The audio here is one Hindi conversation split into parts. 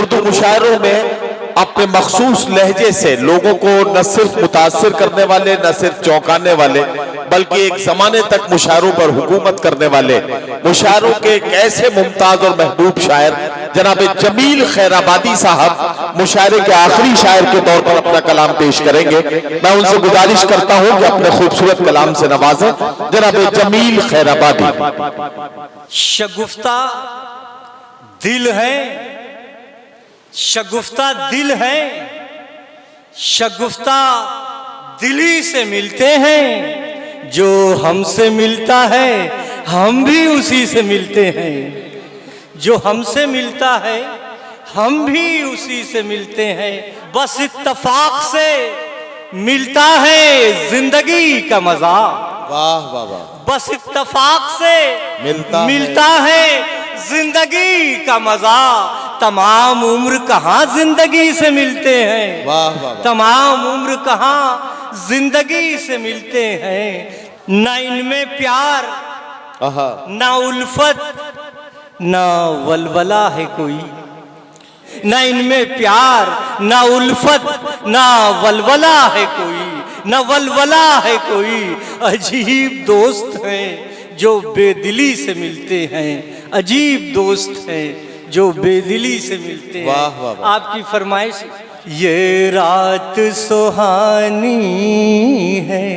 उर्दू मुशायरों में अपने मखसूस लहजे से लोगों को न सिर्फ मुतासिर करने वाले, न सिर्फ चौंकाने वाले, बल्कि एक जमाने तक मुशायरों पर हुकूमत करने वाले मुशायरों के एक ऐसे मुमताज और महबूब शायर जनाब जमील खैराबादी साहब मुशायरे के आखिरी शायर के तौर पर अपना कलाम पेश करेंगे। मैं उनसे गुजारिश करता हूं कि अपने खूबसूरत कलाम से नवाजें जनाब जमील खैराबादी। शगुफ्ता दिल है, शगुफ्ता दिल है, शगुफ्ता दिली से मिलते हैं। जो हमसे मिलता है हम भी उसी से मिलते हैं। जो हमसे मिलता है हम भी उसी से मिलते हैं। बस इत्तफाक से मिलता है जिंदगी का मजा। वाह वाह वाह। बस इत्तफाक से मिलता है जिंदगी का मजा। तमाम उम्र कहाँ जिंदगी से मिलते हैं। वाह वाह वाह। तमाम उम्र कहाँ जिंदगी से मिलते हैं। न इनमें प्यार न उल्फत न वलवला है कोई। न इनमें प्यार न उल्फत न वलवला है कोई। न वलवला है कोई। अजीब दोस्त हैं जो बेदिली से मिलते हैं। अजीब दोस्त हैं जो बेदिली से मिलते हैं। वाह वाह वाह। आपकी फरमाइश। ये रात सुहानी है,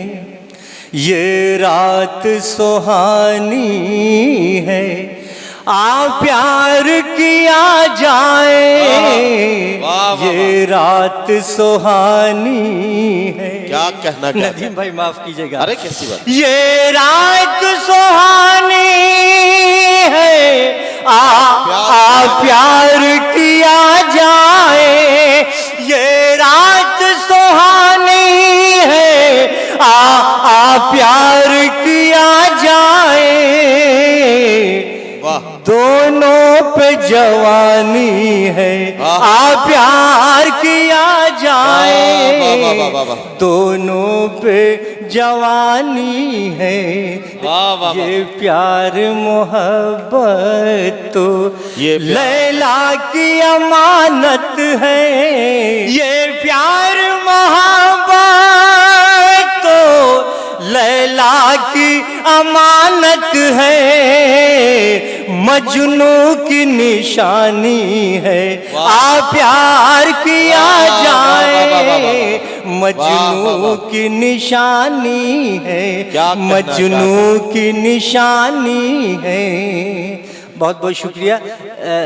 ये रात सुहानी है, आ प्यार किया जाए। ये रात सुहानी है। क्या कहना नदीम भाई माफ कीजिएगा। अरे कैसी बात। ये रात सुहानी है, आ प्यार किया जाए। ये रात सुहानी है, आ प्यार किया जाए। दोनों पे जवानी है, आ प्यार किया जाए। दोनों पे जवानी है। ये प्यार मोहब्बत तो लैला की अमानत है। ये प्यार मोहब्बत तो लैला की अमानत है। मजनू की निशानी है, आ प्यार किया जाए। मजनू की निशानी है, मजनू की निशानी है। बहुत बहुत शुक्रिया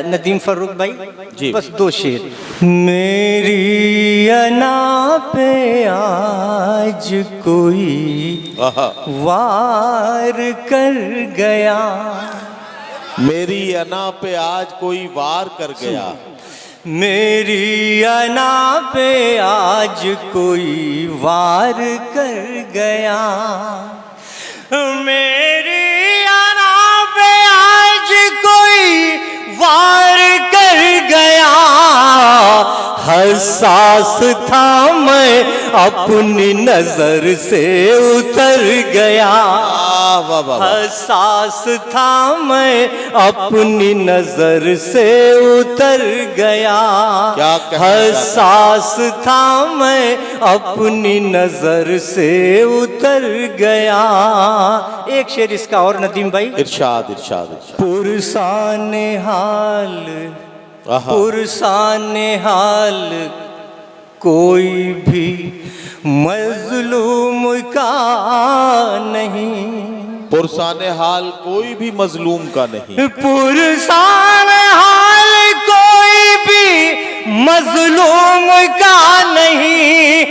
नदीम फर्रुख भाई जी। बस दो शेर। मेरी अना पे आज कोई वार कर गया। मेरी अना पे आज कोई वार कर गया। मेरी अना पे आज कोई वार कर गया। मेरी अना पे आज कोई वार कर गया। हसास था मैं अपनी नजर से उतर गया। हसास था मैं अपनी नजर से उतर गया। हसास था मैं अपनी नजर से उतर गया। एक शेर इसका और नदीम भाई। इरशाद इरशाद। पुरसाने हाल, पुरसाने हाल कोई भी मजलूम का नहीं। पुरसाने हाल कोई भी मजलूम का नहीं। पुरसाने हाल कोई भी मजलूम का नहीं।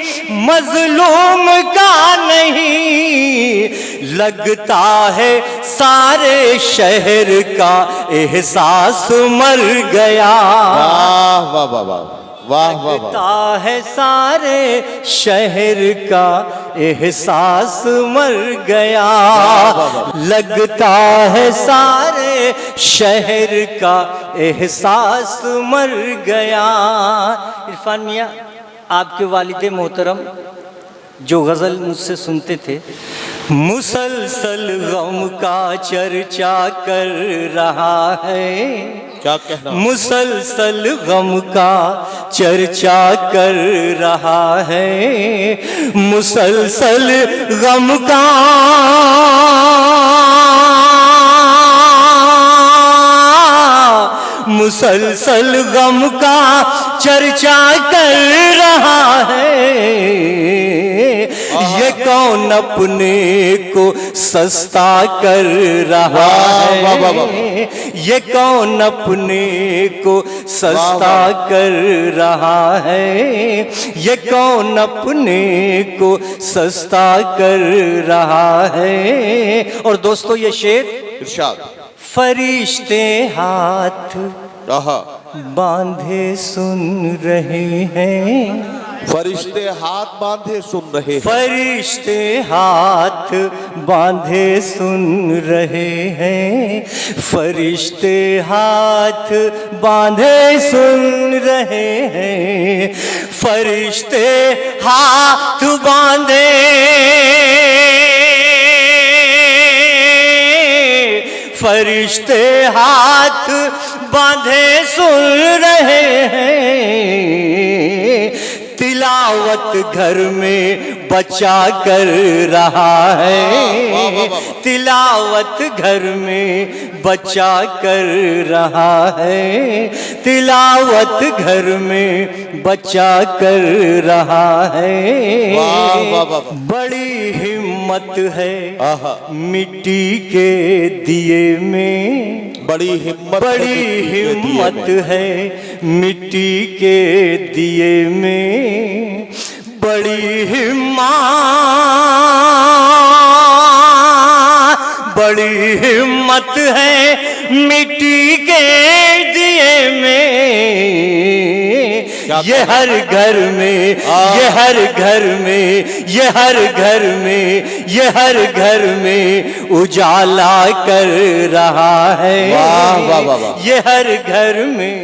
मजलूम का नहीं। लगता है सारे शहर का एहसास मर गया। वाह वाह वाह वाह वाह वाह। लगता है सारे शहर का एहसास मर गया। लगता है सारे शहर का एहसास मर गया। इरफान मियाँ, आपके वालिद मोहतरम जो गज़ल मुझसे सुनते थे, मुसलसल गम का चर्चा कर रहा है। क्या कहना? मुसलसल गम का चर्चा कर रहा है, मुसलसल गम का मुसलसल गम का चर्चा कर रहा है। ये कौन अपने को सस्ता कर रहा है, ये कौन अपने को सस्ता कर रहा है, ये कौन अपने को सस्ता कर रहा है। और दोस्तों ये शेर इरशाद। फरिश्ते हाथ बांधे सुन रहे हैं, फरिश्ते हाथ बांधे सुन रहे हैं, फरिश्ते हाथ बांधे सुन रहे हैं, फरिश्ते हाथ बांधे सुन रहे हैं, फरिश्ते हाथ बांधे फरिश्ते हाथ बांधे सुन रहे हैं, तिलावत घर में बच्चा कर रहा है, तिलावत घर में बच्चा कर रहा है, तिलावत घर में बच्चा कर रहा है। बड़ी हिम्मत है मिट्टी के दिए में, बड़ी हिम्मत है मिट्टी के दिए में, बड़ी हिम्मत है मिट्टी के दिए में। ये हर घर में, ये हर घर में, ये हर घर में, ये हर घर में उजाला कर रहा है। वाह वाह वाह वाह। ये हर घर में